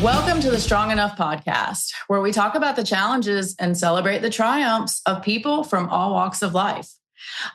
Welcome to the Strong Enough podcast, where we talk about the challenges and celebrate the triumphs of people from all walks of life.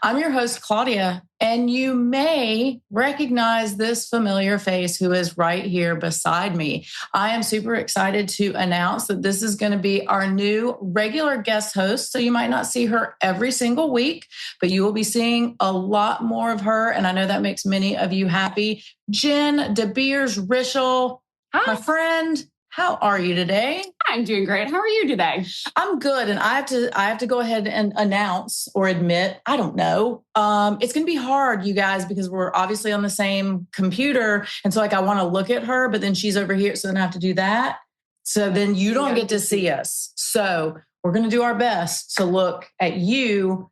I'm your host, Claudia, and you may recognize this familiar face who is right here beside me. I am super excited to announce that this is going to be our new regular guest host. So you might not see her every single week, but you will be seeing a lot more of her. And I know that makes many of you happy. Jenn Rishel. Hi. My friend, how are you today? I'm doing great. How are you today? I'm good. And I have to go ahead and announce or admit, I don't know. It's going to be hard, you guys, because we're obviously on the same computer. And so I want to look at her, but then she's over here. So then I have to do that. So then you don't get to see us. So we're going to do our best to look at you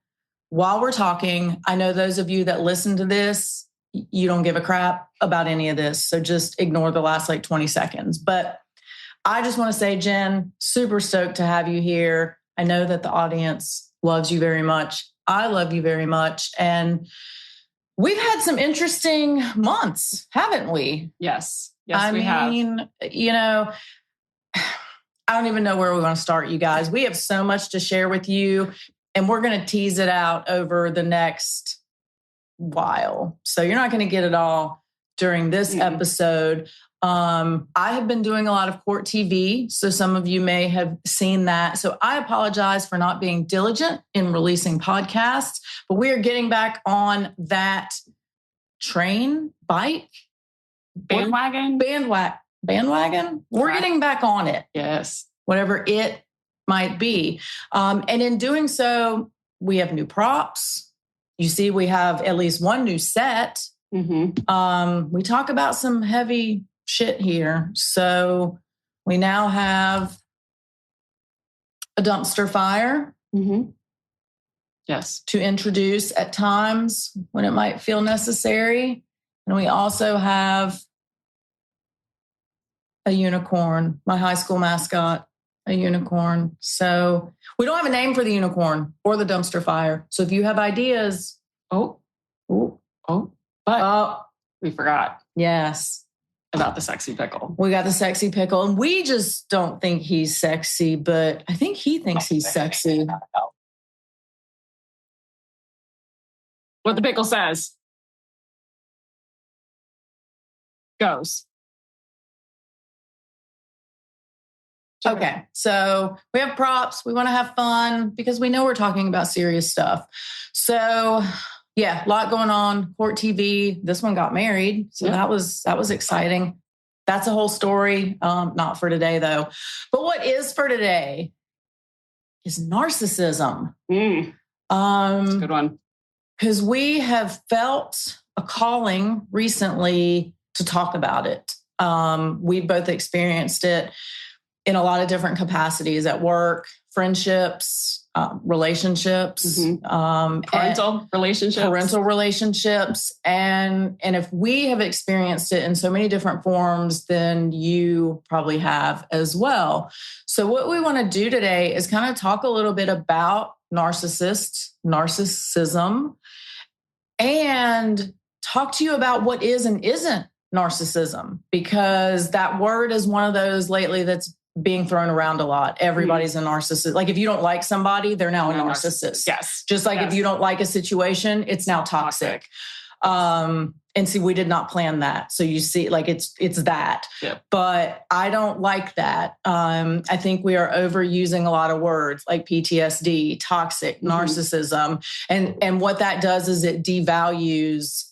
while we're talking. I know those of you that listen to this, you don't give a crap about any of this. So just ignore the last 20 seconds. But I just want to say, Jenn, super stoked to have you here. I know that the audience loves you very much. I love you very much. And we've had some interesting months, haven't we? Yes. Yes, we have. I mean, I don't even know where we want to start, you guys. We have so much to share with you, and we're going to tease it out over the next while. So you're not going to get it all during this episode. I have been doing a lot of court TV, so some of you may have seen that. So I apologize for not being diligent in releasing podcasts, but we are getting back on that bandwagon. We're getting back on it. Yes. Whatever it might be. And in doing so, we have new props. You see, we have at least one new set. Mm-hmm. We talk about some heavy shit here. So we now have a dumpster fire. Mm-hmm. Yes. To introduce at times when it might feel necessary. And we also have a unicorn, my high school mascot, a unicorn. So we don't have a name for the unicorn or the dumpster fire. So if you have ideas. But we forgot. Yes. About the sexy pickle. We got the sexy pickle. And we just don't think he's sexy, but I think he thinks he's sexy. What the pickle says goes. Okay, so we have props. We want to have fun because we know we're talking about serious stuff. So yeah, a lot going on. Court TV. This one got married, so that was exciting. That's a whole story. Not for today though. But what is for today is narcissism. That's a good one. Because we have felt a calling recently to talk about it. We've both experienced it in a lot of different capacities at work, friendships, relationships, parental relationships. And if we have experienced it in so many different forms, then you probably have as well. So what we want to do today is kind of talk a little bit about narcissism, and talk to you about what is and isn't narcissism, because that word is one of those lately that's being thrown around a lot. Everybody's a narcissist. Like if you don't like somebody, they're now a narcissist. Yes. Just like if you don't like a situation, it's now toxic. And see, we did not plan that. So you see, like it's that. Yeah. But I don't like that. I think we are overusing a lot of words like PTSD, toxic, narcissism. And what that does is it devalues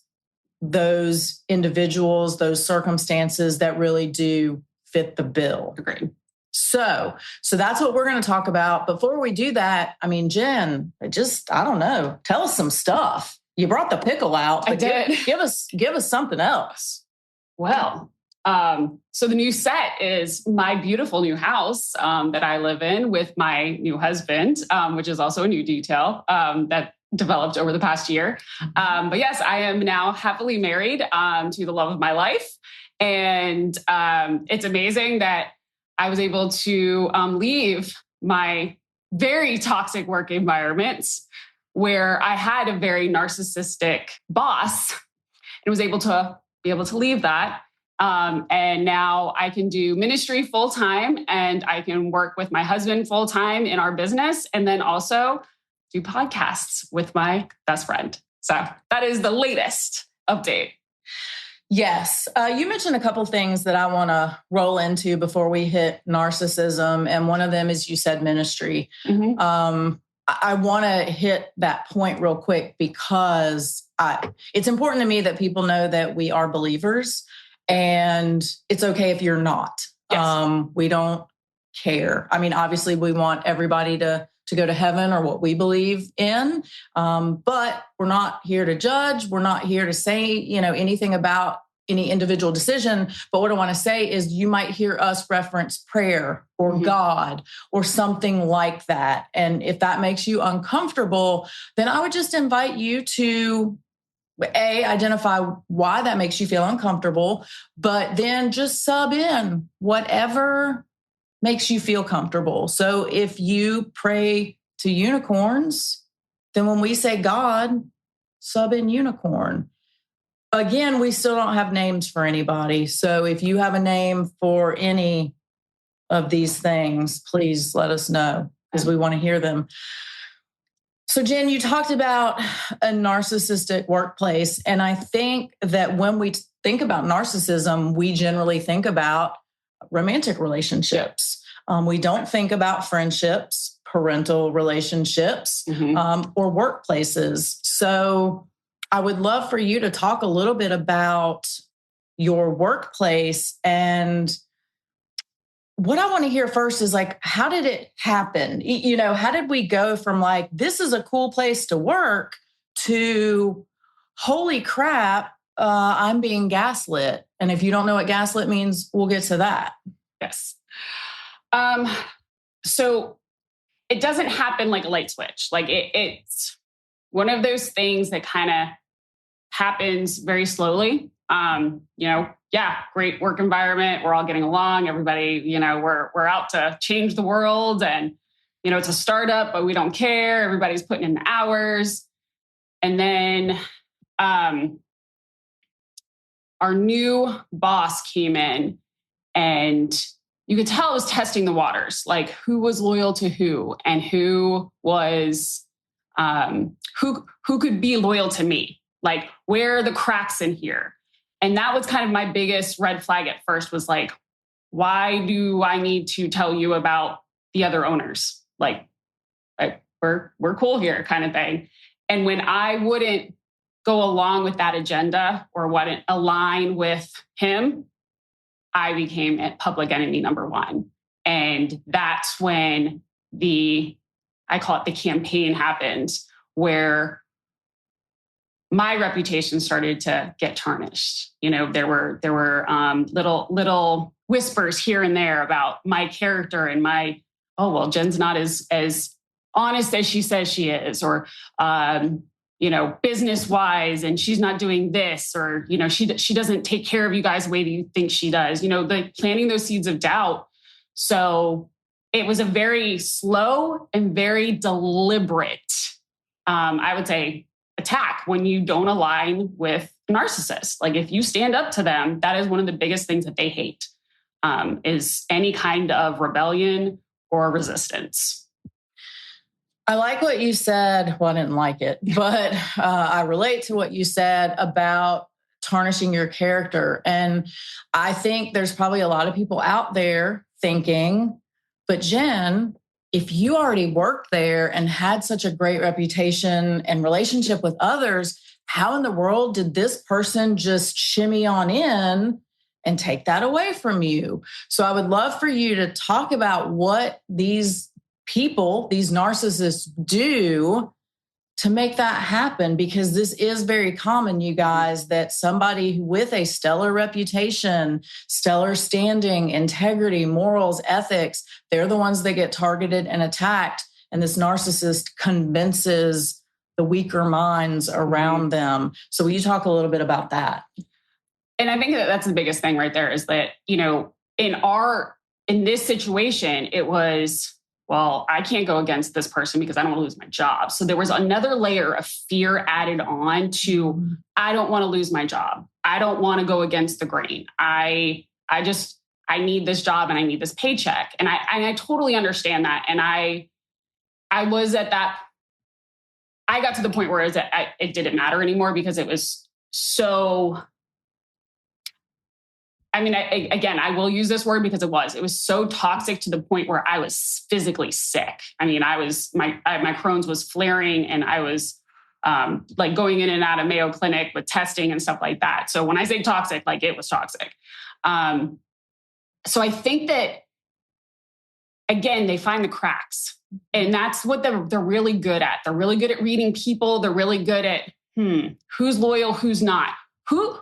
those individuals, those circumstances that really do fit the bill. Agreed. So that's what we're going to talk about. Before we do that, I mean, Jenn, I don't know. Tell us some stuff. You brought the pickle out. I did. Give us something else. Well, so the new set is my beautiful new house that I live in with my new husband, which is also a new detail that developed over the past year. But yes, I am now happily married to the love of my life. And it's amazing that I was able to leave my very toxic work environments where I had a very narcissistic boss and was able to leave that And now I can do ministry full time, and I can work with my husband full time in our business, and then also do podcasts with my best friend. So that is the latest update. Yes. You mentioned a couple things that I want to roll into before we hit narcissism. And one of them is you said ministry. Mm-hmm. I want to hit that point real quick because it's important to me that people know that we are believers, and it's okay if you're not. Yes. We don't care. I mean, obviously we want everybody to go to heaven or what we believe in. But we're not here to judge. We're not here to say, anything about any individual decision. But what I want to say is you might hear us reference prayer or mm-hmm. God or something like that. And if that makes you uncomfortable, then I would just invite you to identify why that makes you feel uncomfortable, but then just sub in whatever makes you feel comfortable. So if you pray to unicorns, then when we say God, sub in unicorn. Again, we still don't have names for anybody. So if you have a name for any of these things, please let us know because we want to hear them. So Jenn, you talked about a narcissistic workplace. And I think that when we think about narcissism, we generally think about romantic relationships. We don't think about friendships, parental relationships, mm-hmm. Or workplaces. So I would love for you to talk a little bit about your workplace. And what I want to hear first is how did it happen? How did we go from this is a cool place to work to holy crap, I'm being gaslit. And if you don't know what gaslit means, we'll get to that. Yes. So it doesn't happen like a light switch. It's one of those things that kind of happens very slowly. Great work environment. We're all getting along. Everybody, we're out to change the world, and, it's a startup, but we don't care. Everybody's putting in the hours. And then, our new boss came in, and you could tell it was testing the waters, who was loyal to who and who was, who could be loyal to me, where are the cracks in here? And that was kind of my biggest red flag at first was why do I need to tell you about the other owners? We're cool here kind of thing. And when I wouldn't go along with that agenda or wouldn't align with him, I became public enemy number one. And that's when I call it the campaign happened, where my reputation started to get tarnished. There were little whispers here and there about my character and Jenn's not as honest as she says she is, or business wise, and she's not doing this, or she doesn't take care of you guys the way that you think she does. Planting those seeds of doubt. So it was a very slow and very deliberate, I would say, attack when you don't align with narcissists. If you stand up to them, that is one of the biggest things that they hate, is any kind of rebellion or resistance. I like what you said. Well, I didn't like it, but I relate to what you said about tarnishing your character. And I think there's probably a lot of people out there thinking, but Jenn, if you already worked there and had such a great reputation and relationship with others, how in the world did this person just shimmy on in and take that away from you? So I would love for you to talk about what these people, these narcissists, do to make that happen, because this is very common, you guys, that somebody with a stellar reputation, stellar standing, integrity, morals, ethics, they're the ones that get targeted and attacked. And this narcissist convinces the weaker minds around them. So will you talk a little bit about that? And I think that that's the biggest thing right there is that, in this situation, it was well, I can't go against this person because I don't want to lose my job. So there was another layer of fear added on to, I don't want to lose my job. I don't want to go against the grain. I need this job and I need this paycheck. And I totally understand that. And I was at that, I got to the point where it didn't matter anymore because it was so, I mean, I will use this word because it was so toxic to the point where I was physically sick. I mean, my Crohn's was flaring and I was like going in and out of Mayo Clinic with testing and stuff like that. So when I say toxic, like it was toxic. So I think that, again, they find the cracks and that's what they're really good at. They're really good at reading people. They're really good at who's loyal, who's not. Who's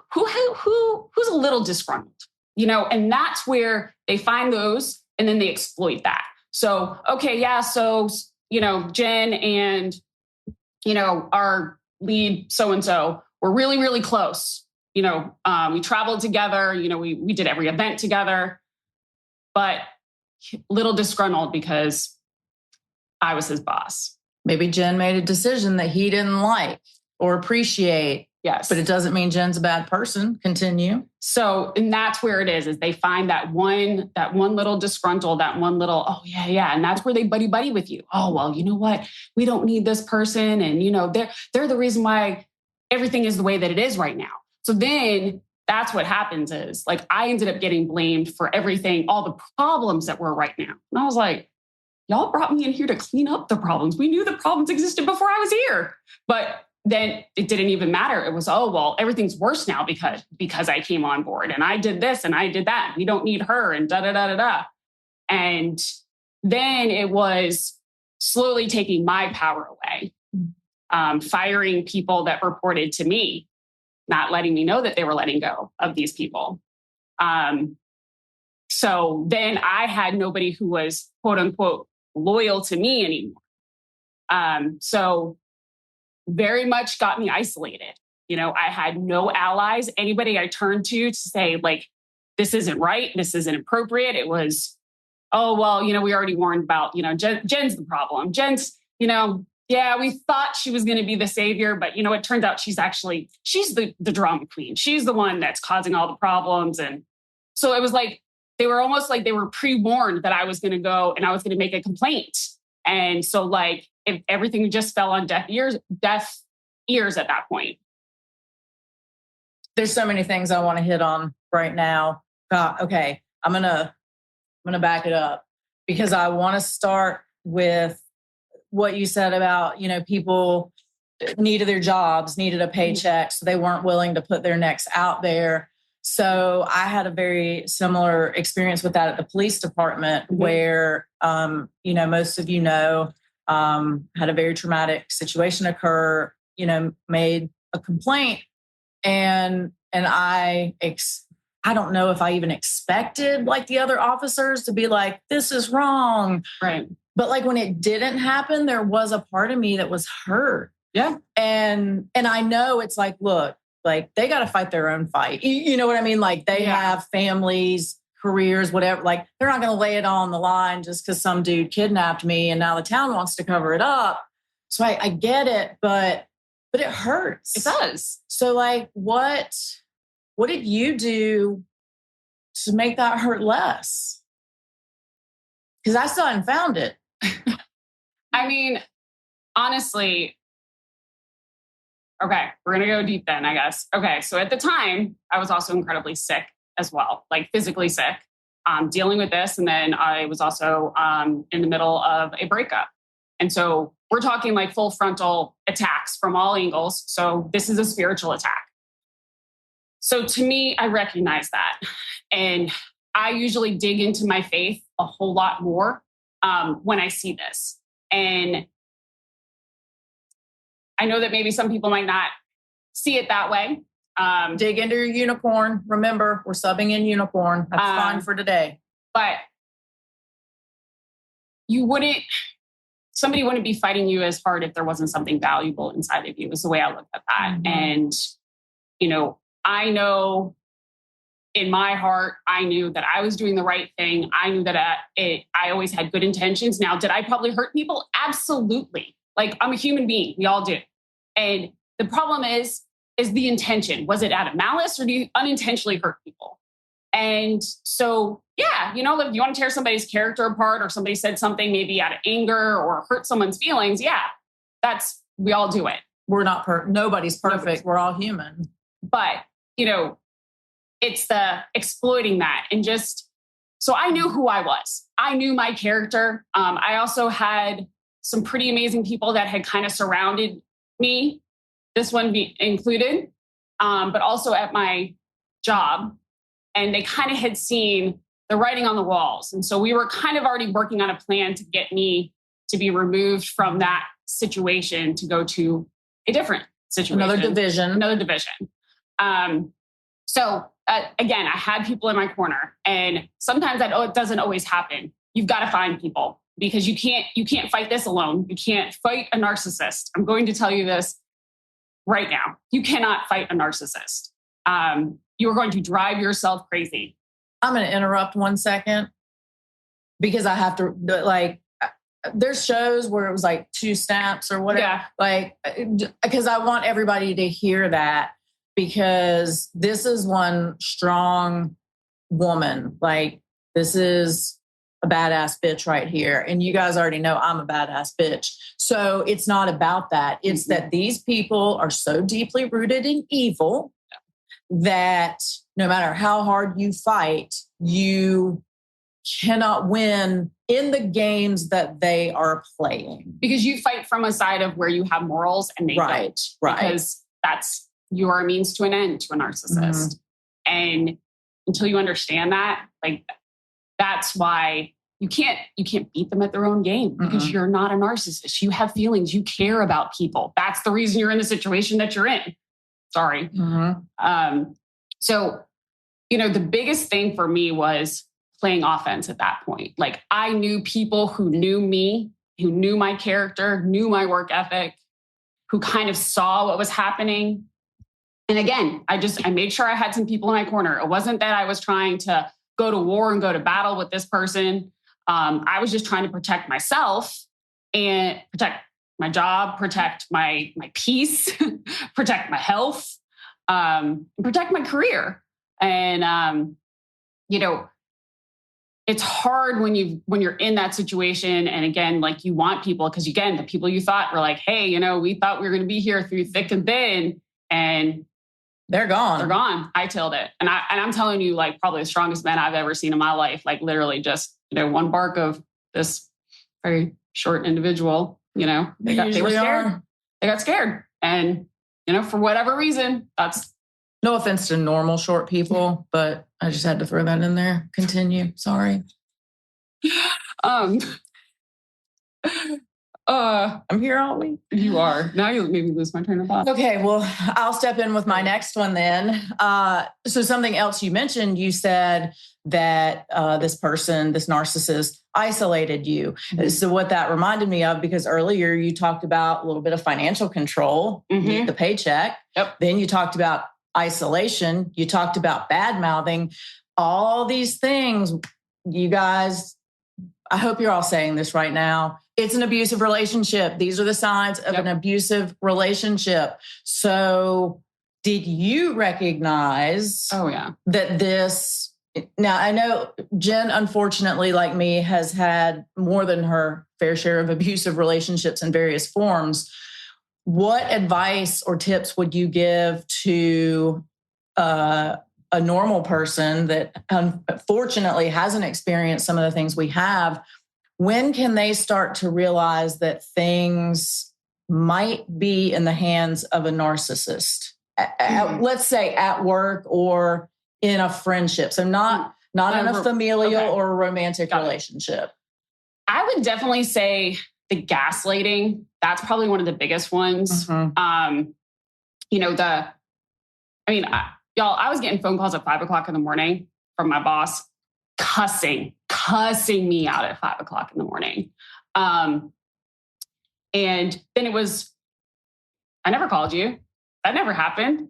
a little disgruntled, and that's where they find those and then they exploit that. So, okay, yeah. So, Jenn and, our lead so-and-so were really, really close. We traveled together, we did every event together, but little disgruntled because I was his boss. Maybe Jenn made a decision that he didn't like or appreciate. Yes. But it doesn't mean Jen's a bad person. Continue. So, and that's where it is they find that one little disgruntled, that one little, oh yeah. And that's where they buddy with you. Oh, well, you know what? We don't need this person. And, they're the reason why everything is the way that it is right now. So then that's what happens is like, I ended up getting blamed for everything, all the problems that were right now. And I was like, y'all brought me in here to clean up the problems. We knew the problems existed before I was here, but then it didn't even matter. It was, oh, well, everything's worse now because I came on board and I did this and I did that. We don't need her and da-da-da-da-da. And then it was slowly taking my power away, firing people that reported to me, not letting me know that they were letting go of these people. So then I had nobody who was quote unquote loyal to me anymore. So very much got me isolated. I had no allies, anybody I turned to say like, this isn't right. This isn't appropriate. It was, oh, well, we already warned about, Jen's the problem. Jen's, yeah, we thought she was going to be the savior, but it turns out she's the drama queen. She's the one that's causing all the problems. And so it was like, they were almost like they were pre-warned that I was going to go and I was going to make a complaint. And so like, if everything just fell on deaf ears at that point. There's so many things I want to hit on right now. Okay. I'm going to back it up because I want to start with what you said about, people needed their jobs, needed a paycheck. So they weren't willing to put their necks out there. So I had a very similar experience with that at the police department where, most of had a very traumatic situation occur, made a complaint and I don't know if I even expected like the other officers to be like, this is wrong. Right. But like when it didn't happen, there was a part of me that was hurt. Yeah. And I know it's like, look, like they got to fight their own fight. You know what I mean? Like they have families, careers, whatever. Like they're not going to lay it all on the line just because some dude kidnapped me and now the town wants to cover it up. So I get it, but it hurts. It does. So like, what did you do to make that hurt less? Because I still haven't found it. I mean, honestly, okay, we're going to go deep then, I guess. Okay, so at the time, I was also incredibly sick as well, like physically sick, dealing with this. And then I was also in the middle of a breakup. And so we're talking like full frontal attacks from all angles. So this is a spiritual attack. So to me, I recognize that. And I usually dig into my faith a whole lot more when I see this. And I know that maybe some people might not see it that way. Dig into your unicorn. Remember, we're subbing in unicorn. That's fine for today. But somebody wouldn't be fighting you as hard if there wasn't something valuable inside of you, is the way I look at that. Mm-hmm. And, I know in my heart, I knew that I was doing the right thing. I knew that I always had good intentions. Now, did I probably hurt people? Absolutely. Like, I'm a human being. We all do. And the problem is the intention. Was it out of malice, or do you unintentionally hurt people? And so, yeah, if you want to tear somebody's character apart, or somebody said something maybe out of anger or hurt someone's feelings, yeah, we all do it. We're not nobody's perfect. We're all human. But, it's the exploiting that, and so I knew who I was. I knew my character. I also had some pretty amazing people that had kind of surrounded me, this one included, but also at my job. And they kind of had seen the writing on the walls. And so we were kind of already working on a plan to get me to be removed from that situation to go to a different situation. Another division. So again, I had people in my corner, and sometimes it doesn't always happen. You've got to find people, because you can't fight this alone. You can't fight a narcissist. I'm going to tell you this right now. You cannot fight a narcissist. You are going to drive yourself crazy. I'm going to interrupt 1 second, because I have to, there's shows where it was like 2 snaps or whatever. Yeah. Because I want everybody to hear that, because this is one strong woman. This is a badass bitch right here. And you guys already know I'm a badass bitch. So it's not about that. It's that these people are so deeply rooted in evil that no matter how hard you fight, you cannot win in the games that they are playing. Because you fight from a side of where you have morals and they don't. Right. Because you are a means to an end to a narcissist. Mm-hmm. And until you understand that, that's why you can't beat them at their own game, because you're not a narcissist. You have feelings. You care about people. That's the reason you're in the situation that you're in. Sorry. Mm-hmm. So, the biggest thing for me was playing offense at that point. I knew people who knew me, who knew my character, knew my work ethic, who kind of saw what was happening. And again, I made sure I had some people in my corner. It wasn't that I was trying to go to war and go to battle with this person. I was just trying to protect myself and protect my job, protect my peace, protect my health, protect my career. And, it's hard when you're in that situation. And again, you want people, because again, the people you thought were like, hey, we thought we were going to be here through thick and thin, and they're gone. They're gone. I tailed it. And I'm telling you, probably the strongest men I've ever seen in my life, literally just, one bark of this very short individual, they were scared. They got scared. And, for whatever reason, that's... No offense to normal short people, but I just had to throw that in there. Continue. Sorry. I'm here all week. You are. Now you made me lose my train of thought. Okay, well, I'll step in with my next one then. So something else you mentioned, you said that this narcissist isolated you. Mm-hmm. So what that reminded me of, because earlier you talked about a little bit of financial control, the paycheck. Yep. Then you talked about isolation. You talked about bad mouthing. All these things, you guys, I hope you're all saying this right now. It's an abusive relationship. These are the signs of an abusive relationship. So did you recognize that this... Now, I know Jenn, unfortunately, like me, has had more than her fair share of abusive relationships in various forms. What advice or tips would you give to a normal person that unfortunately hasn't experienced some of the things we have? When can they start to realize that things might be in the hands of a narcissist? Let's say at work or in a friendship. So not in a familial or a romantic relationship. I would definitely say the gaslighting. That's probably one of the biggest ones. Mm-hmm. I was getting phone calls at 5:00 in the morning from my boss, cussing me out at 5:00 in the morning. And then it was, I never called you. That never happened.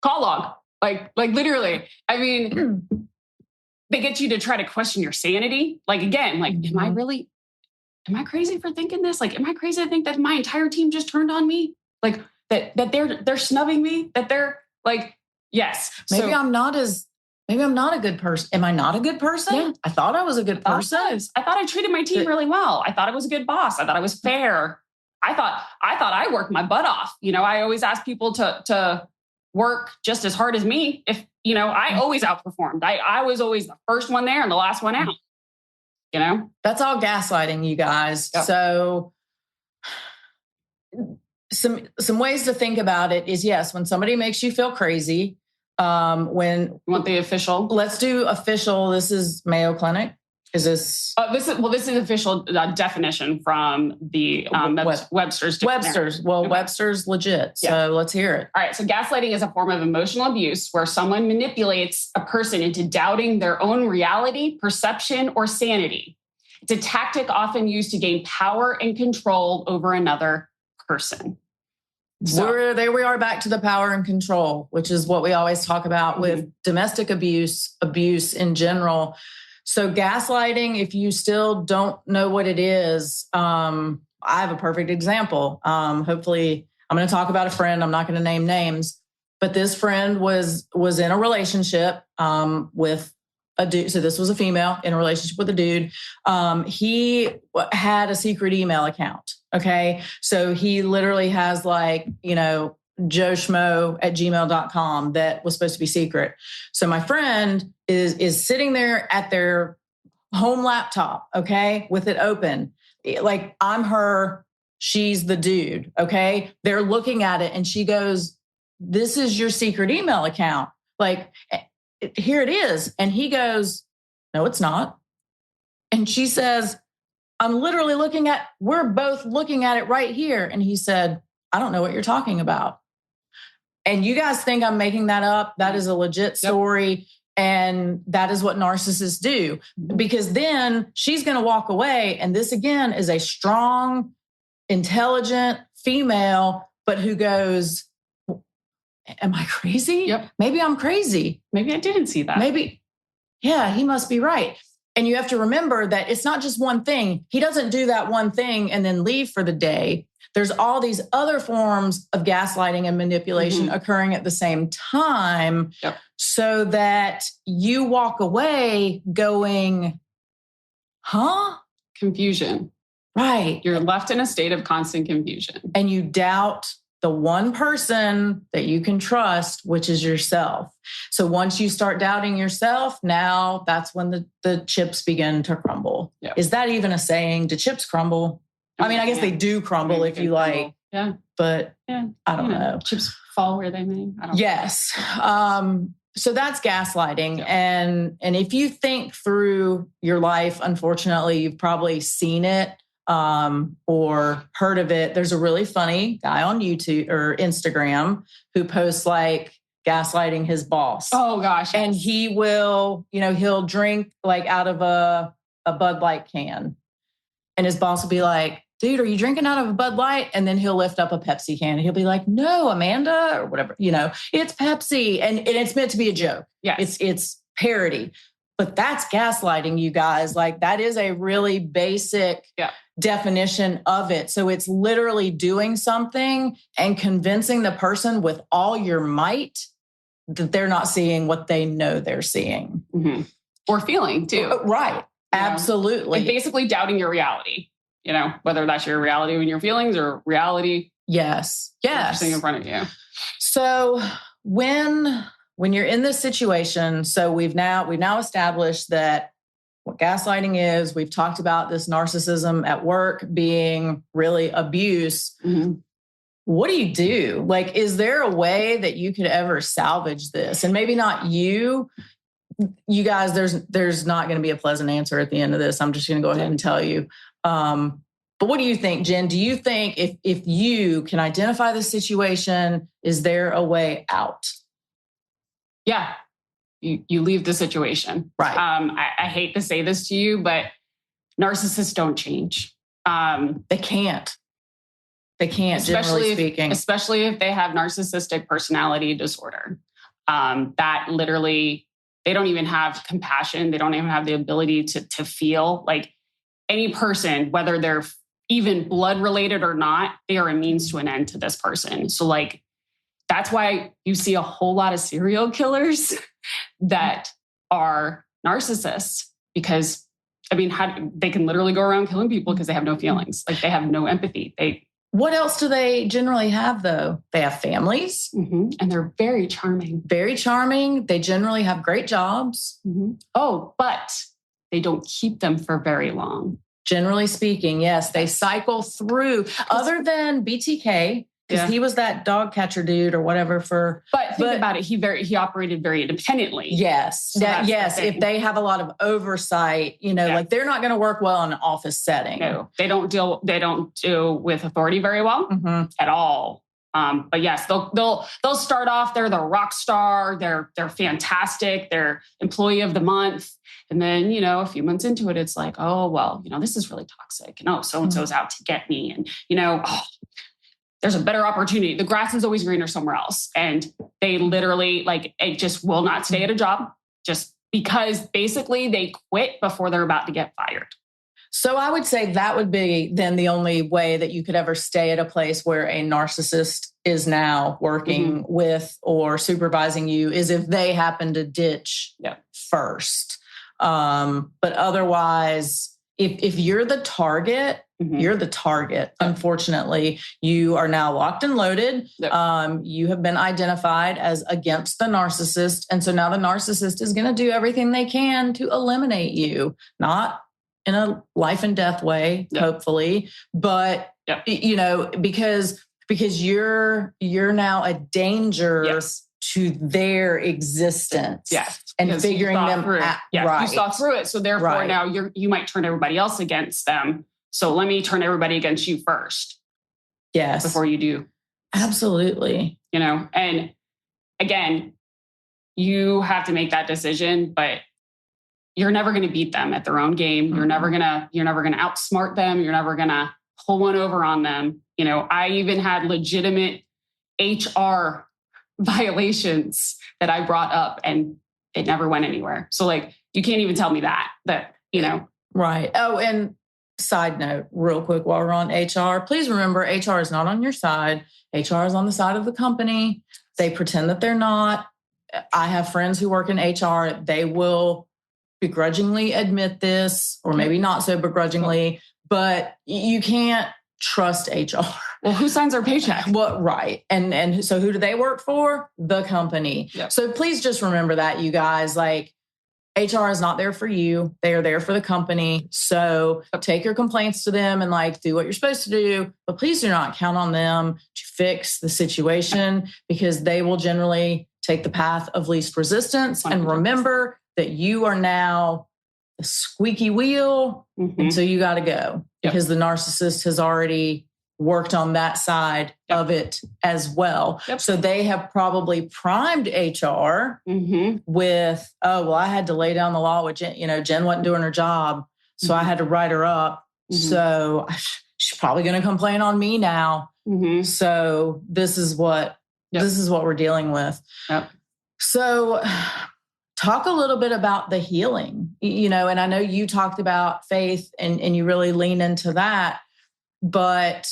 Call log. Like literally. I mean, they get you to try to question your sanity. Like, again, like, am I crazy for thinking this? Like, am I crazy to think that my entire team just turned on me? Like that they're snubbing me, that they're like, yes. Maybe I'm not a good person. Am I not a good person? Yeah. I thought I was a good person. I thought I treated my team really well. I thought I was a good boss. I thought I was fair. I thought I worked my butt off. I always ask people to work just as hard as me. If, I always outperformed. I was always the first one there and the last one out. That's all gaslighting, you guys. Yep. So some ways to think about it is, yes, when somebody makes you feel crazy, when you want the official, let's do official. This is Mayo Clinic. Is this? This is official definition from the Webster's dictionary. Webster's. Well, okay. Webster's legit. So let's hear it. All right. So gaslighting is a form of emotional abuse where someone manipulates a person into doubting their own reality, perception, or sanity. It's a tactic often used to gain power and control over another person. So there we are, back to the power and control, which is what we always talk about with domestic abuse in general. So gaslighting, if you still don't know what it is, I have a perfect example. Hopefully, I'm going to talk about a friend. I'm not going to name names, but this friend was in a relationship with a dude. So this was a female in a relationship with a dude. He had a secret email account. Okay. So he literally has joeschmo@gmail.com that was supposed to be secret. So my friend is sitting there at their home laptop, okay, with it open. Like, I'm her, she's the dude, okay? They're looking at it and she goes, "This is your secret email account. Like, here it is." And he goes, "No, it's not." And she says, we're both looking at it right here. And he said, "I don't know what you're talking about." And you guys think I'm making that up? That is a legit story. Yep. And that is what narcissists do, because then she's going to walk away. And this, again, is a strong, intelligent female, but who goes, "Am I crazy? Yep. Maybe I'm crazy. Maybe I didn't see that. Maybe, yeah, he must be right." And you have to remember that it's not just one thing. He doesn't do that one thing and then leave for the day. There's all these other forms of gaslighting and manipulation occurring at the same time, so that you walk away going, huh? Confusion. Right. You're left in a state of constant confusion. And you doubt the one person that you can trust, which is yourself. So once you start doubting yourself, now that's when the chips begin to crumble. Yep. Is that even a saying? Do chips crumble? I mean, I guess they do crumble if you like. Yeah. But I don't know. Chips fall where they may. I don't know. Yes. So that's gaslighting. Yeah. And if you think through your life, unfortunately, you've probably seen it or heard of it. There's a really funny guy on YouTube or Instagram who posts gaslighting his boss. Oh gosh. And he will, he'll drink out of a Bud Light can. And his boss will be like, "Dude, are you drinking out of a Bud Light?" And then he'll lift up a Pepsi can and he'll be like, "No, Amanda," or whatever, "It's Pepsi." And it's meant to be a joke. Yes. It's parody. But that's gaslighting, you guys. That is a really basic definition of it. So it's literally doing something and convincing the person with all your might that they're not seeing what they know they're seeing. Mm-hmm. Or feeling too. Right. Absolutely. And basically doubting your reality, whether that's your reality in your feelings or reality. Yes. Sitting in front of you. So when you're in this situation, so we've now established that what gaslighting is. We've talked about this narcissism at work being really abuse. Mm-hmm. What do you do? Is there a way that you could ever salvage this? And maybe not you guys, there's not going to be a pleasant answer at the end of this. I'm just going to go ahead and tell you. But what do you think, Jenn? Do you think if you can identify the situation, is there a way out? Yeah. You leave the situation. Right. I hate to say this to you, but narcissists don't change. They can't. They can't, generally speaking. Especially if they have narcissistic personality disorder. that literally, they don't even have compassion. They don't even have the ability to feel. Like any person, whether they're even blood related or not, they are a means to an end to this person. So like, that's why you see a whole lot of serial killers that are narcissists, because I mean, they can literally go around killing people because they have no feelings. Like they have no empathy. What else do they generally have though? They have families. Mm-hmm. And they're very charming. Very charming. They generally have great jobs. Mm-hmm. Oh, but they don't keep them for very long. Generally speaking, yes, they cycle through. Other than BTK, because he was that dog catcher dude or whatever. But think about it, he operated very independently. Yes, So yes. If they have a lot of oversight, like they're not going to work well in an office setting. No, they don't deal with authority very well at all. But yes, they'll start off. They're the rock star. They're fantastic. They're employee of the month. And then, a few months into it, it's like, oh, well, this is really toxic. And so-and-so's out to get me. And, there's a better opportunity. The grass is always greener somewhere else. And they literally it just will not stay at a job just because basically they quit before they're about to get fired. So I would say that would be then the only way that you could ever stay at a place where a narcissist is now working with or supervising you is if they happen to ditch first. But otherwise, if you're the target, you're the target. Unfortunately, you are now locked and loaded. You have been identified as against the narcissist. And so now the narcissist is going to do everything they can to eliminate you, not in a life and death way, hopefully, but, because you're now a danger to their existence and figuring them out. You saw through it. So therefore now you might turn everybody else against them. So let me turn everybody against you first. Yes. Before you do. Absolutely. And again, you have to make that decision, but you're never going to beat them at their own game. You're never going to outsmart them. You're never going to pull one over on them. I even had legitimate HR violations that I brought up and it never went anywhere. So you can't even tell me that. Right. Oh, and side note, real quick, while we're on HR, please remember HR is not on your side. HR is on the side of the company. They pretend that they're not. I have friends who work in HR. They will begrudgingly admit this, or maybe not so begrudgingly, but you can't trust HR. Well, who signs our paycheck? Well, right. And so who do they work for? The company. Yep. So please just remember that, you guys, HR is not there for you. They are there for the company. So take your complaints to them and do what you're supposed to do, but please do not count on them to fix the situation because they will generally take the path of least resistance. 100%. And remember that you are now the squeaky wheel. And so you got to go because the narcissist has already worked on that side of it as well. So they have probably primed HR with, I had to lay down the law with Jen. Jen wasn't doing her job. So I had to write her up. So she's probably going to complain on me now. So this is what we're dealing with. So talk a little bit about the healing, and I know you talked about faith and you really lean into that. But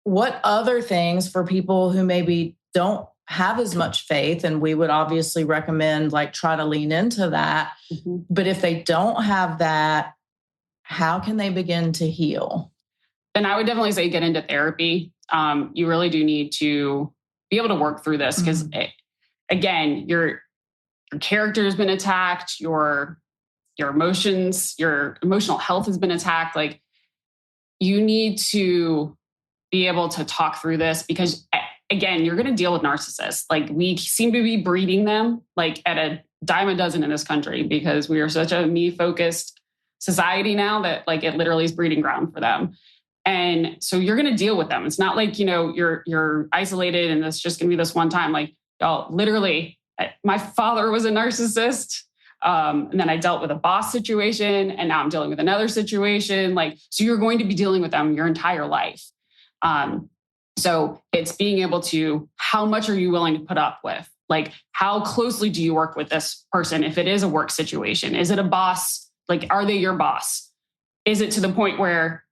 what other things for people who maybe don't have as much faith, and we would obviously recommend try to lean into that. But if they don't have that, how can they begin to heal? And I would definitely say get into therapy. You really do need to be able to work through this because, again, your character has been attacked, your emotions, your emotional health has been attacked. You need to be able to talk through this because, again, you're going to deal with narcissists. We seem to be breeding them at a dime a dozen in this country because we are such a me-focused society now that it literally is breeding ground for them. And so you're going to deal with them. It's not you're isolated and it's just going to be this one time. Y'all, literally, my father was a narcissist. And then I dealt with a boss situation and now I'm dealing with another situation. So you're going to be dealing with them your entire life. So it's being able to, how much are you willing to put up with? Like, how closely do you work with this person? If it is a work situation, is it a boss? Like, are they your boss? Is it to the point where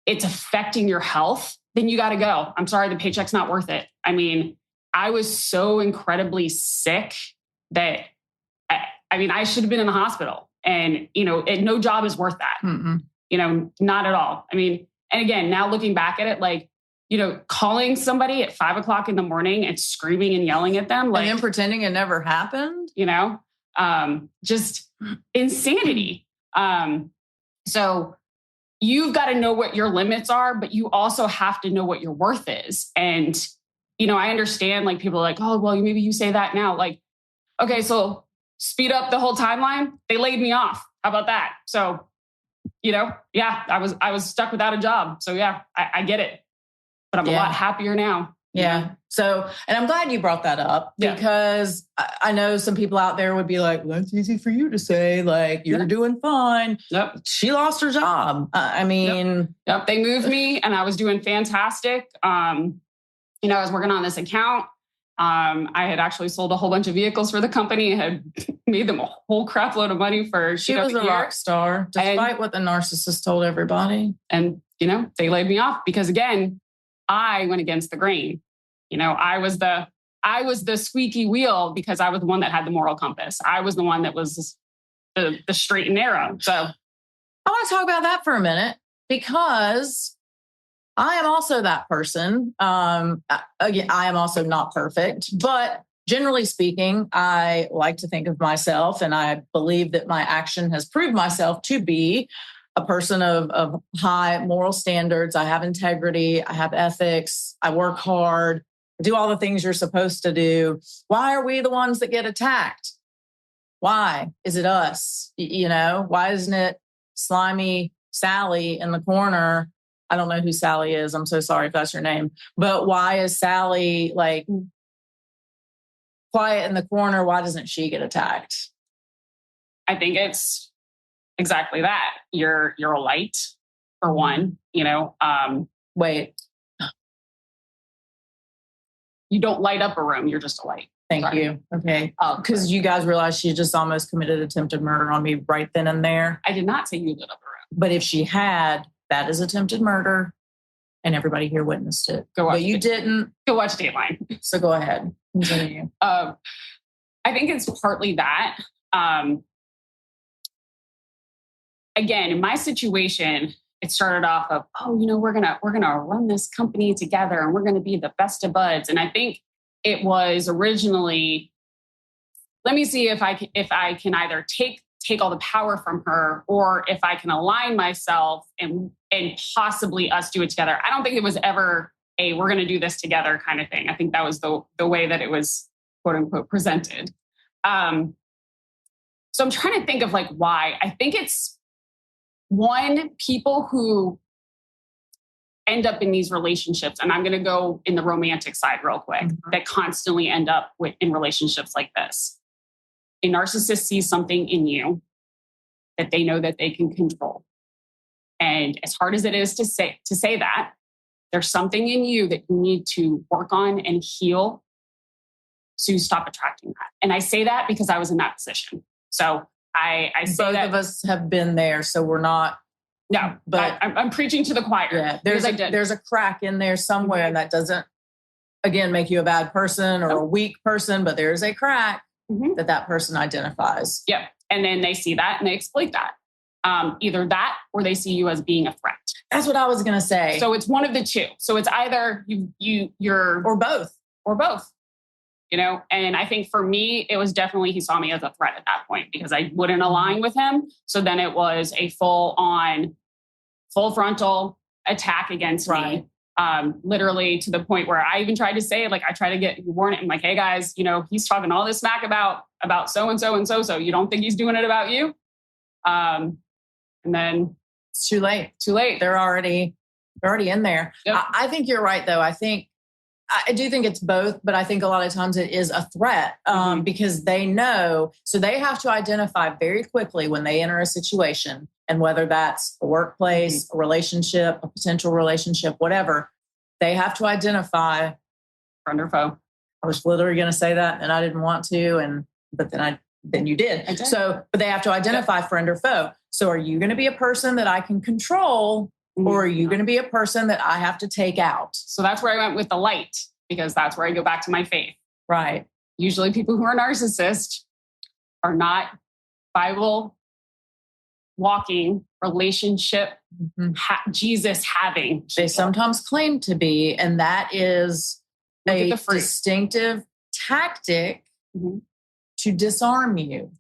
it's affecting your health? Then you got to go. I'm sorry, the paycheck's not worth it. I mean, I was so incredibly sick that I should have been in the hospital, and, no job is worth that. Not at all. I mean, and again, now looking back at it, like, calling somebody at 5 o'clock in the morning and screaming and yelling at them, like, and then pretending it never happened, just insanity. So you've got to know what your limits are, but you also have to know what your worth is. And, I understand, like, people are like, oh, well, maybe you say that now. Like, okay, so speed up the whole timeline. They laid me off. How about that? So, I was stuck without a job. So yeah, I get it. But I'm a lot happier now. Yeah. So, and I'm glad you brought that up, because I know some people out there would be like, well, that's easy for you to say, like, you're doing fine. Yep. She lost her job. Yep. They moved me and I was doing fantastic. I was working on this account. I had actually sold a whole bunch of vehicles for the company. I had made them a whole crap load of money for she was a rock star, despite what the narcissist told everybody. And, they laid me off because, again, I went against the grain. I was the squeaky wheel because I was the one that had the moral compass. I was the one that was the straight and narrow. So I want to talk about that for a minute, because I am also that person. Again, I am also not perfect, but generally speaking, I like to think of myself, and I believe that my action has proved myself to be a person of high moral standards. I have integrity. I have ethics. I work hard. I do all the things you're supposed to do. Why are we the ones that get attacked? Why is it us? Why isn't it slimy Sally in the corner? I don't know who Sally is. I'm so sorry if that's your name. But why is Sally like quiet in the corner? Why doesn't she get attacked? I think it's exactly that. You're a light, for one. Wait. You don't light up a room. You're just a light. Thank you. Okay. Because you guys realize she just almost committed attempted murder on me right then and there. I did not say you lit up a room. But if she had, that is attempted murder, and everybody here witnessed it. But you didn't. Go watch Dateline. So go ahead. Continue. I think it's partly that. Again, in my situation, it started off of, we're gonna run this company together and we're gonna be the best of buds. And I think it was originally, let me see if I can either take all the power from her, or if I can align myself and possibly us do it together. I don't think it was ever a we're going to do this together kind of thing. I think that was the way that it was, quote unquote, presented. So I'm trying to think of like why. I think it's one, people who end up in these relationships, and I'm going to go in the romantic side real quick, that constantly end up in relationships like this. A narcissist sees something in you that they know that they can control. And as hard as it is to say that, there's something in you that you need to work on and heal to stop attracting that. And I say that because I was in that position. So I say both that of us have been there, so we're not. No, but I'm preaching to the choir. Yeah, there's a crack in there somewhere, and that doesn't, again, make you a bad person or a weak person, but there's a crack that person identifies. Yep. And then they see that and they exploit that. Either that, or they see you as being a threat. That's what I was going to say. So it's one of the two. So it's either you're or both. And I think for me, it was definitely, he saw me as a threat at that point because I wouldn't align with him. So then it was a full frontal attack against me. Literally to the point where I even tried to say, like, I try to warn it. I'm like, hey guys, he's talking all this smack about so-and-so and so-so. You don't think he's doing it about you? And then it's too late. They're already in there. Yep. I think you're right though. I do think it's both, but I think a lot of times it is a threat because they know, so they have to identify very quickly when they enter a situation, and whether that's a workplace, a relationship, a potential relationship, whatever, they have to identify friend or foe. I was literally going to say that and I didn't want to. But then you did. So, but they have to identify friend or foe. So are you going to be a person that I can control or are you going to be a person that I have to take out? So that's where I went with the light, because that's where I go back to my faith. Right. Usually people who are narcissists are not Bible walking, relationship, Jesus having people. They sometimes claim to be, and that is a distinctive tactic to disarm you.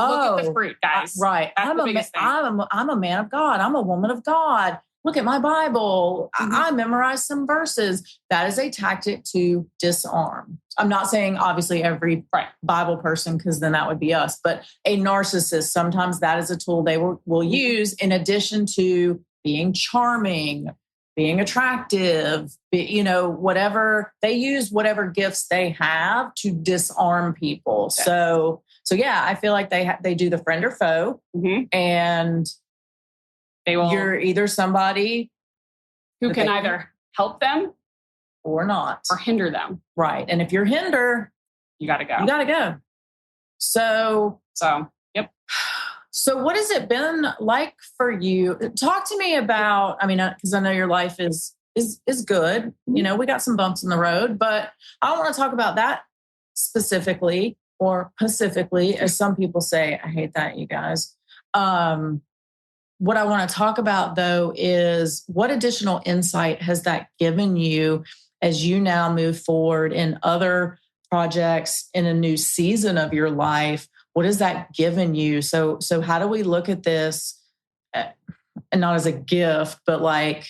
Look at the fruit, guys. Right. I'm a man of God. I'm a woman of God. Look at my Bible. I memorized some verses. That is a tactic to disarm. I'm not saying obviously every Bible person, because then that would be us, but a narcissist, sometimes that is a tool they will use in addition to being charming, being attractive, whatever they use, whatever gifts they have to disarm people. Yes. So yeah, I feel like they do the friend or foe, and you're either somebody who can either help them or not, or hinder them. Right. And if you're hinder, you got to go. So, yep. So what has it been like for you? Talk to me about, because I know your life is good. We got some bumps in the road, but I want to talk about that specifically, or pacifically, as some people say. I hate that, you guys. What I want to talk about, though, is what additional insight has that given you as you now move forward in other projects in a new season of your life? What has that given you? So how do we look at this, and not as a gift, but like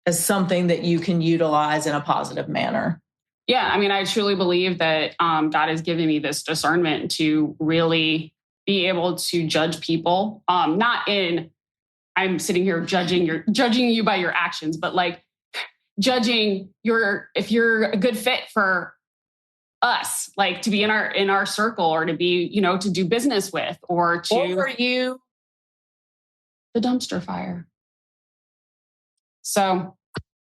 as something that you can utilize in a positive manner? Yeah, I truly believe that God has given me this discernment to really be able to judge people. Not in, I'm sitting here judging you by your actions, but like judging if you're a good fit for us, like to be in our circle, or to be, to do business with, or for you, the dumpster fire. So,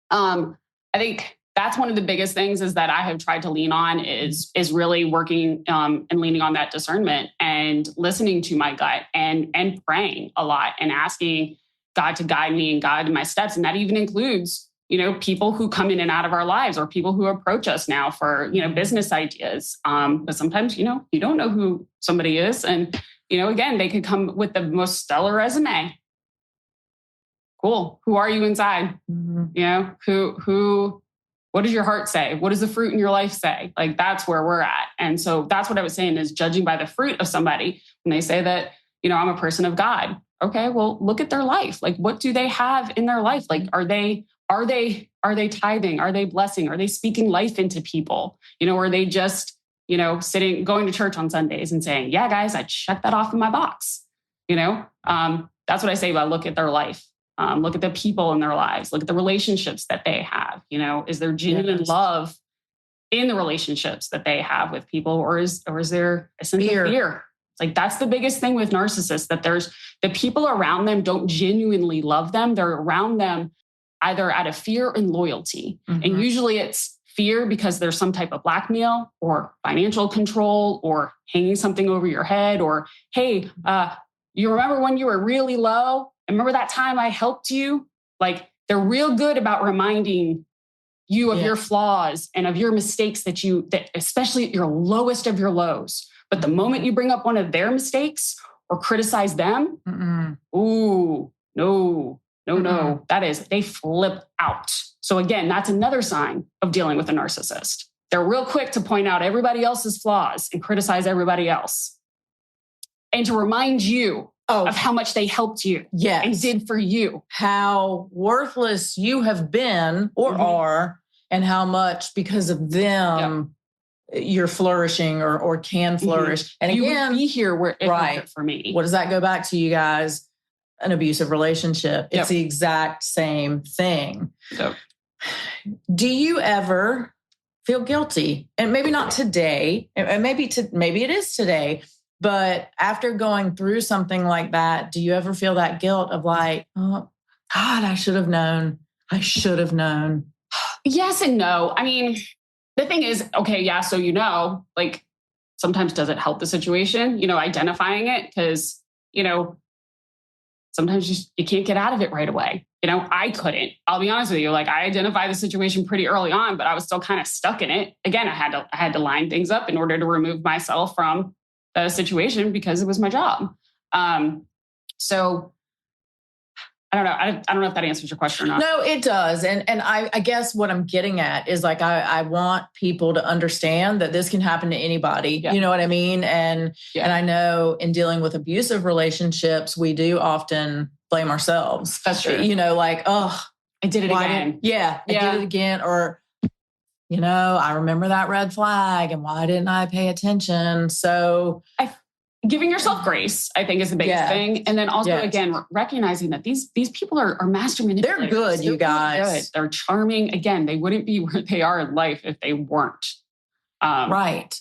I think that's one of the biggest things is that I have tried to lean on is really working and leaning on that discernment and listening to my gut and praying a lot and asking God to guide me and guide my steps. And that even includes, people who come in and out of our lives, or people who approach us now for, business ideas. But sometimes, you don't know who somebody is. And, again, they could come with the most stellar resume. Cool. Who are you inside? What does your heart say? What does the fruit in your life say? Like, that's where we're at. And so that's what I was saying, is judging by the fruit of somebody. When they say that, I'm a person of God. Okay, well, look at their life. Like, what do they have in their life? Like, are they tithing? Are they blessing? Are they speaking life into people? Or are they just, going to church on Sundays and saying, yeah, guys, I checked that off in my box. That's what I say about look at their life. Look at the people in their lives. Look at the relationships that they have. Is there genuine love in the relationships that they have with people, or is there a sense of fear? Like, that's the biggest thing with narcissists, that there's the people around them don't genuinely love them. They're around them either out of fear and loyalty. And usually it's fear because there's some type of blackmail or financial control or hanging something over your head, or, hey, you remember when you were really low? Remember that time I helped you? Like, they're real good about reminding you of your flaws and of your mistakes that especially at your lowest of your lows. But the moment you bring up one of their mistakes or criticize them, no. That is, they flip out. So again, that's another sign of dealing with a narcissist. They're real quick to point out everybody else's flaws and criticize everybody else, and to remind you of how much they helped you and did for you. How worthless you have been or are, and how much because of them you're flourishing or can flourish. And you again, would be here where it wasn't for me. What does that go back to, you guys? An abusive relationship. It's the exact same thing. Do you ever feel guilty? And maybe not today, and maybe it is today, but after going through something like that, do you ever feel that guilt of like, oh God, I should have known. Yes and no. I mean, the thing is, okay, yeah, so like sometimes does it help the situation, identifying it? Because, sometimes you can't get out of it right away. I couldn't. I'll be honest with you. Like I identified the situation pretty early on, but I was still kind of stuck in it. Again, I had to line things up in order to remove myself from the situation because it was my job. So I don't know. I don't know if that answers your question or not. No, it does. And I guess what I'm getting at is like, I want people to understand that this can happen to anybody. Yeah. You know what I mean? And I know in dealing with abusive relationships, we do often blame ourselves. That's true. Like, oh, I did it again. I did it again. Or, I remember that red flag and why didn't I pay attention? So giving yourself grace, I think, is the biggest thing. And then also, again, recognizing that these people are master manipulators. They're good, you guys. Really good. They're charming. Again, they wouldn't be where they are in life if they weren't. Right.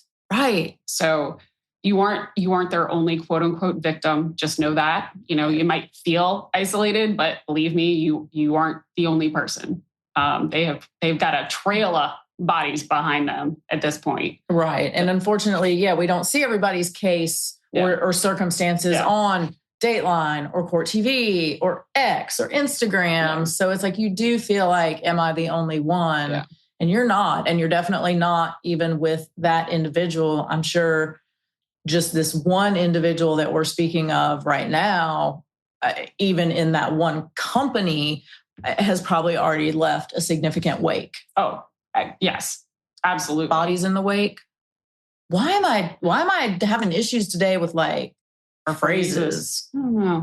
So you aren't their only quote unquote victim. Just know that. You might feel isolated, but believe me, you aren't the only person. They've got a trail of bodies behind them at this point. Right. And unfortunately, we don't see everybody's case or circumstances on Dateline or Court TV or X or Instagram. Yeah. So it's like, you do feel like, am I the only one? Yeah. And you're not. And you're definitely not even with that individual. I'm sure just this one individual that we're speaking of right now, even in that one company, has probably already left a significant wake. Oh, yes, absolutely. Bodies in the wake. Why am I having issues today with like our phrases,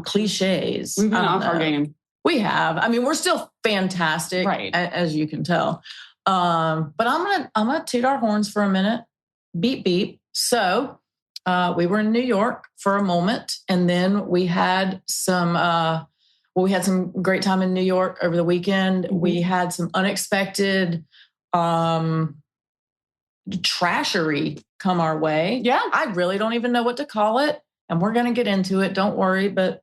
cliches? We've been off our game. We have. I mean, we're still fantastic, right, as you can tell. But I'm gonna toot our horns for a minute. Beep beep. So we were in New York for a moment, and then we had some great time in New York over the weekend. Mm-hmm. We had some unexpected trashery come our way. Yeah. I really don't even know what to call it. And we're going to get into it. Don't worry, but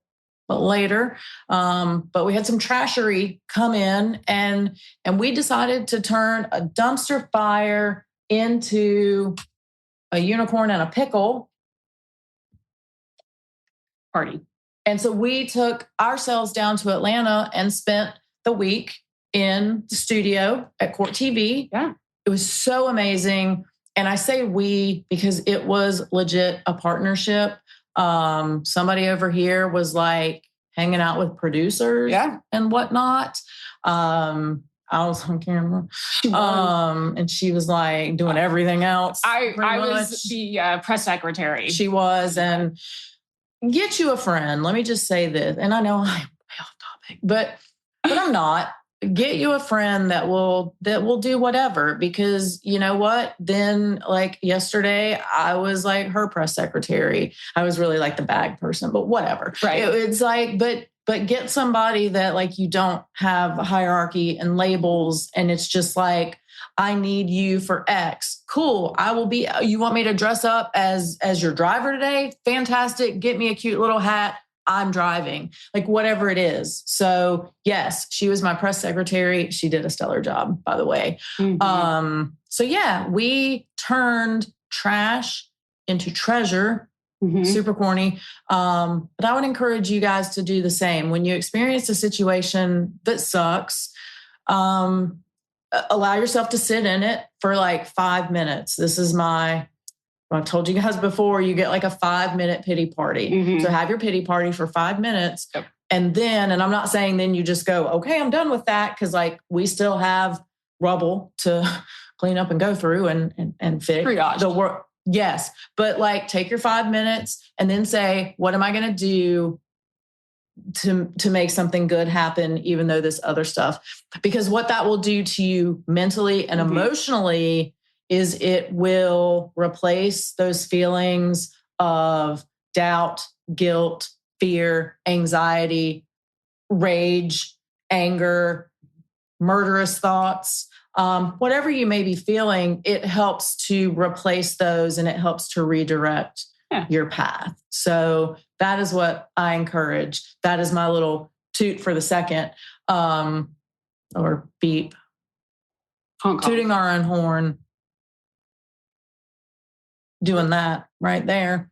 later. But we had some trashery come in and we decided to turn a dumpster fire into a unicorn and a pickle party. And so we took ourselves down to Atlanta and spent the week in the studio at Court TV. Yeah. It was so amazing. And I say we because it was legit a partnership. Somebody over here was like hanging out with producers and whatnot. I was on camera. And she was like doing everything else. I was the press secretary. She was. And get you a friend. Let me just say this. And I know I'm way off topic, but I'm not. Get you a friend that will do whatever, because you know what? Then like yesterday, I was like her press secretary. I was really like the bag person, but whatever. Right. It's like, but get somebody that like you don't have hierarchy and labels, and it's just like, I need you for X. Cool. I will be. You want me to dress up as your driver today? Fantastic. Get me a cute little hat. I'm driving, like whatever it is. So yes, she was my press secretary. She did a stellar job, by the way. Mm-hmm. So yeah, we turned trash into treasure. Mm-hmm. Super corny. But I would encourage you guys to do the same. When you experience a situation that sucks, allow yourself to sit in it for like 5 minutes. This is I told you guys before, you get like a 5-minute pity party. Mm-hmm. So have your pity party for 5 minutes. Yep. And I'm not saying then you just go, okay, I'm done with that. Cause like we still have rubble to clean up and go through and fix the work. Yes. But like take your 5 minutes and then say, what am I going to do to make something good happen, even though this other stuff, because what that will do to you mentally and emotionally is it will replace those feelings of doubt, guilt, fear, anxiety, rage, anger, murderous thoughts, whatever you may be feeling, it helps to replace those and it helps to redirect your path. So that is what I encourage. That is my little toot for the second, or beep. Honk, honk. Tooting our own horn. Doing that right there.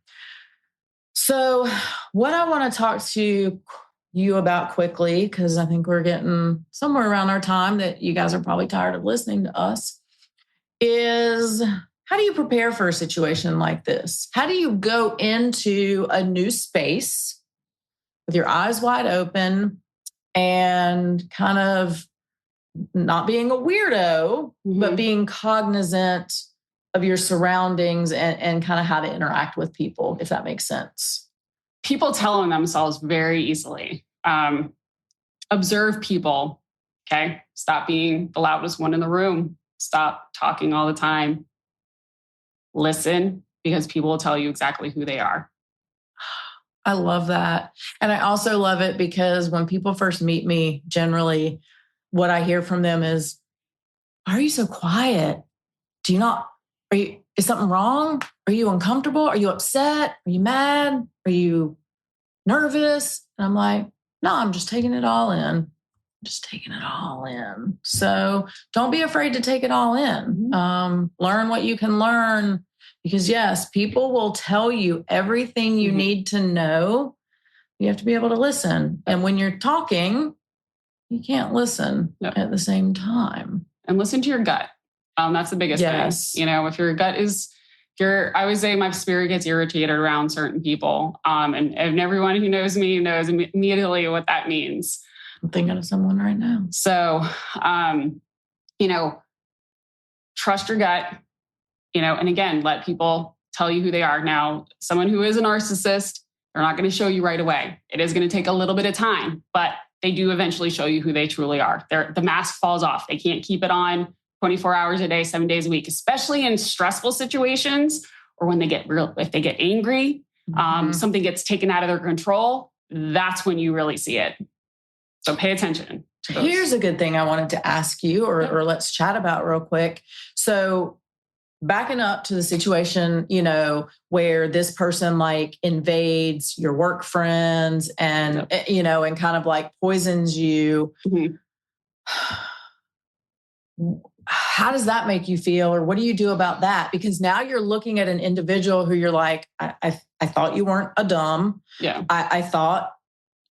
So what I want to talk to you about quickly, because I think we're getting somewhere around our time that you guys are probably tired of listening to us, is how do you prepare for a situation like this? How do you go into a new space with your eyes wide open and kind of not being a weirdo, but being cognizant of your surroundings and kind of how to interact with people, if that makes sense? People tell on themselves very easily. Observe people, okay? Stop being the loudest one in the room. Stop talking all the time. Listen, because people will tell you exactly who they are. I love that. And I also love it because when people first meet me, generally what I hear from them is, why are you so quiet? Is something wrong? Are you uncomfortable? Are you upset? Are you mad? Are you nervous? And I'm like, no, I'm just taking it all in. So don't be afraid to take it all in. Learn what you can learn, because yes, people will tell you everything you need to know. You have to be able to listen. And when you're talking, you can't listen at the same time. And listen to your gut. That's the biggest thing. If your gut is, I always say my spirit gets irritated around certain people. And everyone who knows me knows immediately what that means. I'm thinking of someone right now. So, trust your gut, and again, let people tell you who they are. Now, someone who is a narcissist, they're not going to show you right away. It is going to take a little bit of time, but they do eventually show you who they truly are. The mask falls off. They can't keep it on 24 hours a day, 7 days a week, especially in stressful situations or when if they get angry, something gets taken out of their control. That's when you really see it. So pay attention to those. Here's a good thing I wanted to ask you, or let's chat about real quick. So backing up to the situation, where this person like invades your work friends and, and kind of like poisons you. How does that make you feel? Or what do you do about that? Because now you're looking at an individual who you're like, I thought you weren't a dumb. Yeah. I thought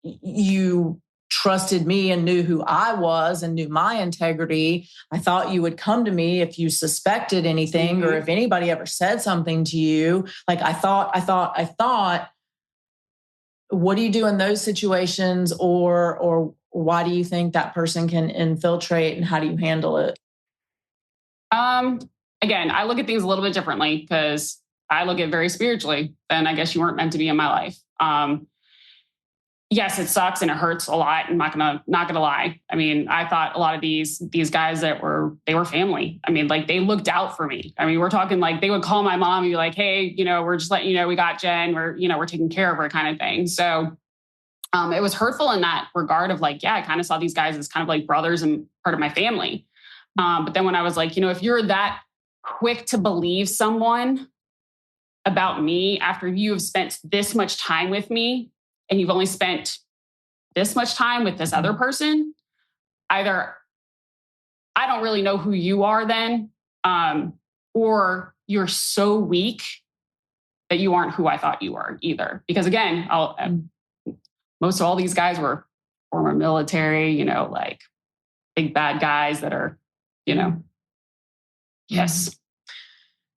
you trusted me and knew who I was and knew my integrity. I thought you would come to me if you suspected anything or if anybody ever said something to you. Like I thought, what do you do in those situations, or why do you think that person can infiltrate, and how do you handle it? Again, I look at things a little bit differently because I look at it very spiritually. And I guess you weren't meant to be in my life. Yes, it sucks and it hurts a lot. I'm not gonna lie. I mean, I thought a lot of these guys they were family. I mean, like they looked out for me. I mean, we're talking like they would call my mom and be like, hey, we're just letting you know we got Jen. We're taking care of her, kind of thing. So it was hurtful in that regard of like, I kind of saw these guys as kind of like brothers and part of my family. But then when I was like, if you're that quick to believe someone about me after you have spent this much time with me, and you've only spent this much time with this other person, either I don't really know who you are then, or you're so weak that you aren't who I thought you were either. Because again, most of all these guys were former military, like big bad guys that are, yes.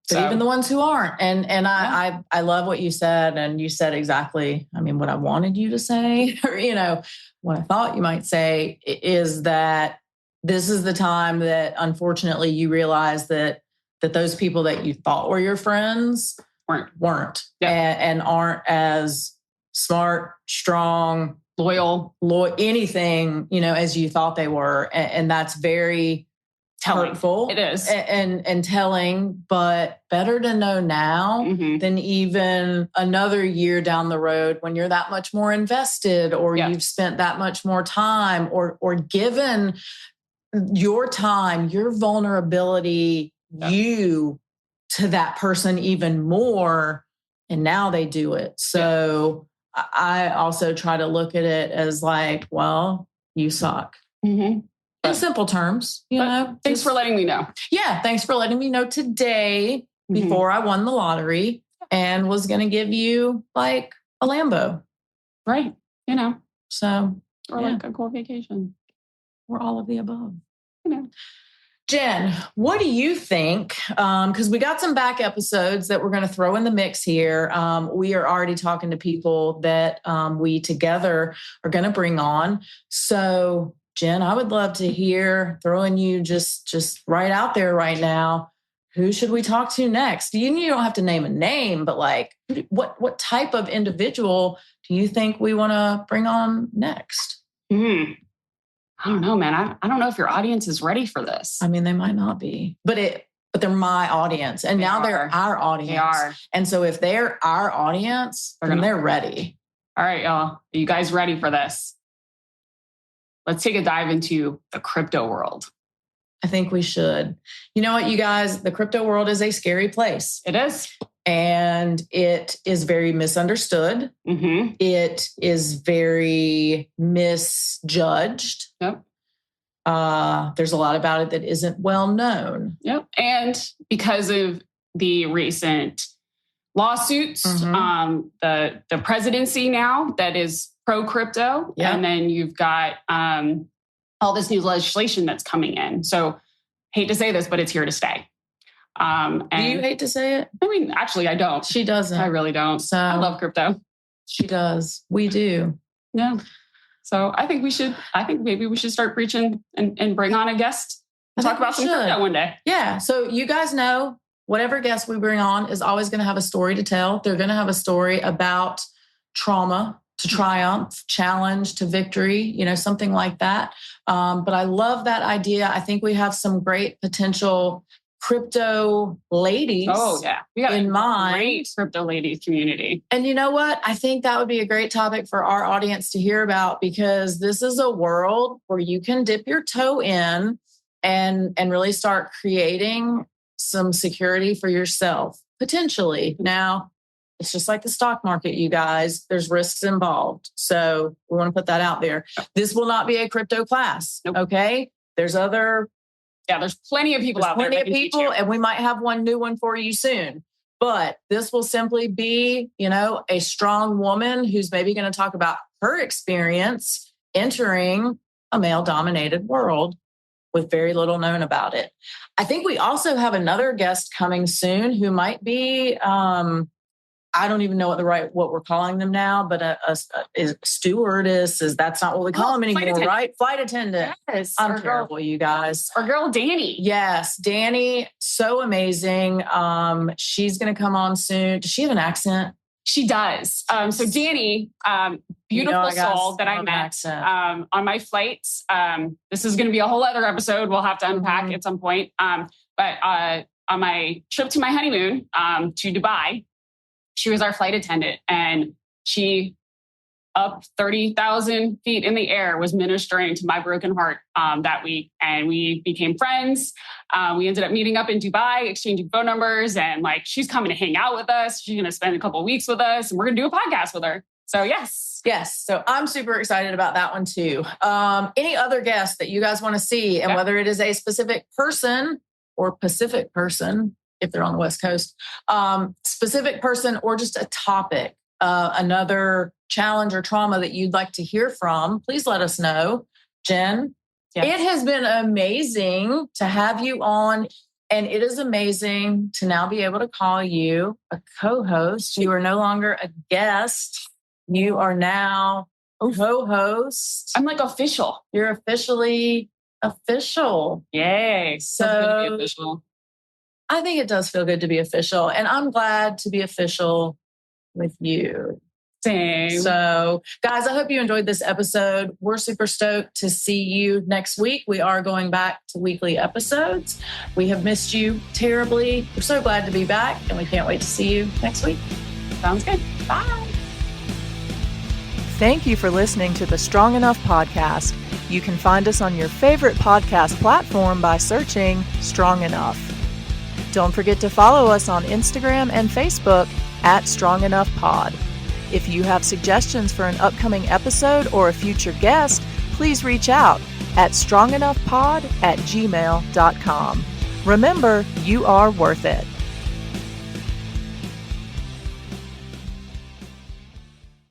But even the ones who aren't. And I love what you said. And you said exactly, what I wanted you to say, or, what I thought you might say is that this is the time that unfortunately you realize that those people that you thought were your friends weren't and aren't as smart, strong, loyal, anything, as you thought they were. And that's very hurtful. It is. And telling, but better to know now than even another year down the road when you're that much more invested, or you've spent that much more time, or given your time, your vulnerability, you to that person even more. And now they do it. So I also try to look at it as like, well, you suck. In simple terms, you know. Thanks for letting me know. Yeah, thanks for letting me know today before I won the lottery and was going to give you like a Lambo. Right. You know. So, or like a cool vacation. Or all of the above. You know. Jenn, what do you think? Because we got some back episodes that we're going to throw in the mix here. We are already talking to people that we together are going to bring on. So, Jenn, I would love to hear, throwing you just right out there right now, who should we talk to next? You don't have to name a name, but like, what type of individual do you think we want to bring on next? I don't know, man. I don't know if your audience is ready for this. I mean, they might not be, but they're my audience. And now they're our audience. They are. And so if they're our audience, then they're ready. All right, y'all. Are you guys ready for this? Let's take a dive into the crypto world. I think we should. You know what, you guys? The crypto world is a scary place. It is. And it is very misunderstood. It is very misjudged. Yep. There's a lot about it that isn't well known. Yep. And because of the recent lawsuits, the presidency now that is pro crypto, and then you've got all this new legislation that's coming in. So, hate to say this, but it's here to stay. And do you hate to say it? I mean, actually, I don't. She doesn't. I really don't. So I love crypto. She does. We do. Yeah. So I think maybe we should start preaching and bring on a guest and talk about some crypto one day. Yeah. So you guys know, whatever guest we bring on is always going to have a story to tell. They're going to have a story about trauma to triumph, challenge to victory, something like that. But I love that idea. I think we have some great potential crypto ladies. Oh, yeah. We got in mind. Great crypto ladies community. And you know what? I think that would be a great topic for our audience to hear about, because this is a world where you can dip your toe in and really start creating some security for yourself, potentially. Now, it's just like the stock market, you guys. There's risks involved. So we want to put that out there. This will not be a crypto class. Nope. Okay? There's plenty of people out there. Plenty of people, and we might have one new one for you soon. But this will simply be, a strong woman who's maybe going to talk about her experience entering a male-dominated world with very little known about it. I think we also have another guest coming soon who might be, I don't even know what we're calling them now, but a stewardess that's not what we call them anymore, right? Flight attendant. Yes. I'm terrible, you guys. Our girl, Danny. Yes. Danny, so amazing. She's going to come on soon. Does she have an accent? She does. So Danny, beautiful soul that I met on my flights. This is going to be a whole other episode we'll have to unpack at some point. But on my trip to my honeymoon to Dubai, she was our flight attendant, and she, up 30,000 feet in the air, was ministering to my broken heart that week. And we became friends. We ended up meeting up in Dubai, exchanging phone numbers, and she's coming to hang out with us. She's going to spend a couple of weeks with us, and we're going to do a podcast with her. So yes. So I'm super excited about that one too. Any other guests that you guys want to see, and whether it is a specific person or Pacific person, if they're on the West Coast, specific person or just a topic, another challenge or trauma that you'd like to hear from, please let us know. Jenn, It has been amazing to have you on, and it is amazing to now be able to call you a co-host. You are no longer a guest. You are now a co-host. I'm official. You're officially official. Yay. So good to be official. I think it does feel good to be official, and I'm glad to be official with you. Same. So, guys, I hope you enjoyed this episode. We're super stoked to see you next week. We are going back to weekly episodes. We have missed you terribly. We're so glad to be back, and we can't wait to see you next week. Sounds good. Bye. Thank you for listening to the Strong Enough podcast. You can find us on your favorite podcast platform by searching Strong Enough. Don't forget to follow us on Instagram and Facebook at strongenoughpod. If you have suggestions for an upcoming episode or a future guest, please reach out. at strongenoughpod@gmail.com. Remember, you are worth it.